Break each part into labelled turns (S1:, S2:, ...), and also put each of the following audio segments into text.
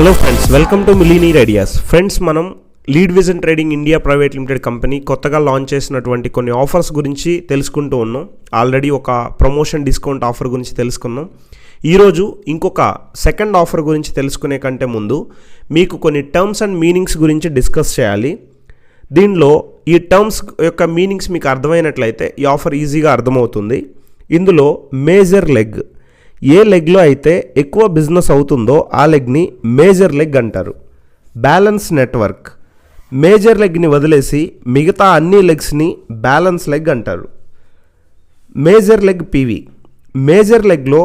S1: Hello friends, welcome to millionaire ideas. Friends, మనం lead vision trading India private limited company కొత్తగా launch చేసినటువంటి కొన్ని offers గురించి తెలుసుకుంటూ ఉన్నాం. ఆల్రెడీ ఒక ప్రమోషన్ డిస్కౌంట్ ఆఫర్ గురించి తెలుసుకున్నాం. ఈరోజు ఇంకొక సెకండ్ ఆఫర్ గురించి తెలుసుకునే కంటే ముందు మీకు కొన్ని టర్మ్స్ అండ్ మీనింగ్స్ గురించి డిస్కస్ చేయాలి. దీనిలో ఈ టర్మ్స్ యొక్క మీనింగ్స్ మీకు అర్థమైనట్లయితే ఈ ఆఫర్ ఈజీగా అర్థమవుతుంది. ఇందులో మేజర్ లెగ్, ఏ లెగ్లో అయితే ఎక్కువ బిజినెస్ అవుతుందో ఆ లెగ్ని మేజర్ లెగ్ అంటారు. బ్యాలెన్స్ నెట్వర్క్, మేజర్ లెగ్ని వదిలేసి మిగతా అన్ని లెగ్స్ని బ్యాలెన్స్ లెగ్ అంటారు. మేజర్ లెగ్ పీవీ, మేజర్ లెగ్లో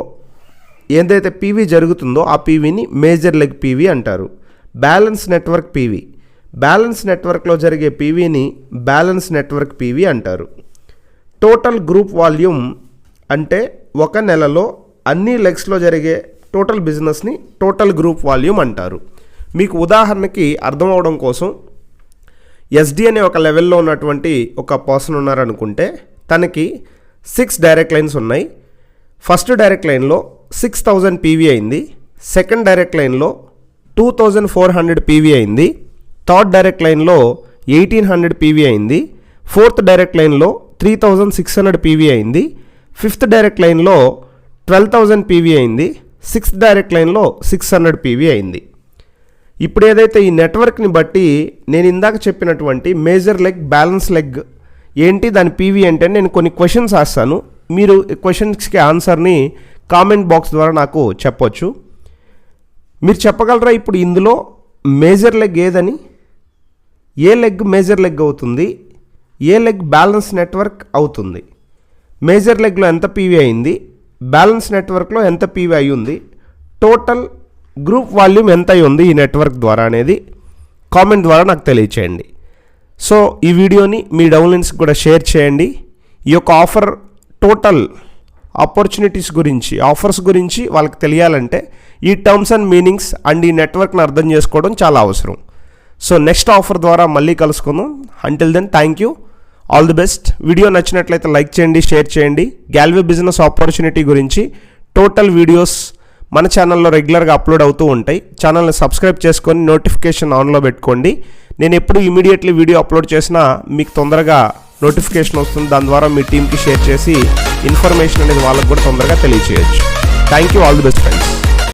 S1: ఏదైతే పీవీ జరుగుతుందో ఆ పీవీని మేజర్ లెగ్ పీవీ అంటారు. బ్యాలెన్స్ నెట్వర్క్ పీవీ, బ్యాలెన్స్ నెట్వర్క్లో జరిగే పీవీని బ్యాలెన్స్ నెట్వర్క్ పీవీ అంటారు. టోటల్ గ్రూప్ వాల్యూమ్ అంటే ఒక నెలలో అన్ని లెగ్స్లో జరిగే టోటల్ బిజినెస్ని టోటల్ గ్రూప్ వాల్యూమ్ అంటారు. మీకు ఉదాహరణకి అర్థం అవడం కోసం ఎస్డి అనే ఒక లెవెల్లో ఉన్నటువంటి ఒక పర్సన్ ఉన్నారనుకుంటే తనకి 6 డైరెక్ట్ లైన్స్ ఉన్నాయి. ఫస్ట్ డైరెక్ట్ లైన్లో 6000 పీవీ అయింది. సెకండ్ డైరెక్ట్ లైన్లో 2400 పీవీ అయింది. థర్డ్ డైరెక్ట్ లైన్లో 1800 పీవీ అయింది. ఫోర్త్ డైరెక్ట్ లైన్లో 3600 పీవీ అయింది. ఫిఫ్త్ డైరెక్ట్ లైన్లో 12000 పీవీ అయింది. సిక్స్త్ డైరెక్ట్ లైన్లో 600 పీవీ అయింది. ఇప్పుడు ఏదైతే ఈ నెట్వర్క్ని బట్టి నేను ఇందాక చెప్పినటువంటి మేజర్ లెగ్, బ్యాలెన్స్ లెగ్ ఏంటి, దాని పీవీ అంటే నేను కొన్ని క్వశ్చన్స్ వేస్తాను. మీరు క్వశ్చన్స్కి ఆన్సర్ని కామెంట్ బాక్స్ ద్వారా నాకు చెప్పొచ్చు. మీరు చెప్పగలరా ఇప్పుడు ఇందులో మేజర్ లెగ్ ఏదని? ఏ లెగ్ మేజర్ లెగ్ అవుతుంది, ఏ లెగ్ బ్యాలెన్స్ నెట్వర్క్ అవుతుంది? మేజర్ లెగ్లో ఎంత పీవీ అయింది, బ్యాలెన్స్ నెట్వర్క్లో ఎంత పీవీ అయి ఉంది, టోటల్ గ్రూప్ వాల్యూమ్ ఎంత అయి ఉంది ఈ నెట్వర్క్ ద్వారా అనేది కామెంట్ ద్వారా నాకు తెలియచేయండి. సో ఈ వీడియోని మీ డౌన్లైన్స్కి కూడా షేర్ చేయండి. ఈ యొక్క ఆఫర్ టోటల్ ఆపర్చునిటీస్ గురించి, ఆఫర్స్ గురించి వాళ్ళకి తెలియాలంటే ఈ టర్మ్స్ అండ్ మీనింగ్స్ అండ్ ఈ నెట్వర్క్ని అర్థం చేసుకోవడం చాలా అవసరం. సో నెక్స్ట్ ఆఫర్ ద్వారా మళ్ళీ కలుసుకుందాం. Until then thank you, all the best. Video నచ్చినట్లయితే లైక్ చేయండి, షేర్ చేయండి. గ్యాల్వే బిజినెస్ ఆపర్చునిటీ గురించి టోటల్ వీడియోస్ మన ఛానల్లో రెగ్యులర్గా అప్లోడ్ అవుతూ ఉంటాయి. ఛానల్ని సబ్స్క్రైబ్ చేసుకొని నోటిఫికేషన్ ఆన్లో పెట్టుకోండి. నేను ఎప్పుడు ఇమీడియట్లీ వీడియో అప్లోడ్ చేసినా మీకు తొందరగా నోటిఫికేషన్ వస్తుంది. దాని ద్వారా మీ టీంకి షేర్ చేసి ఇన్ఫర్మేషన్ అనేది వాళ్ళకు కూడా తొందరగా తెలియచేయచ్చు. Thank you, all the best friends.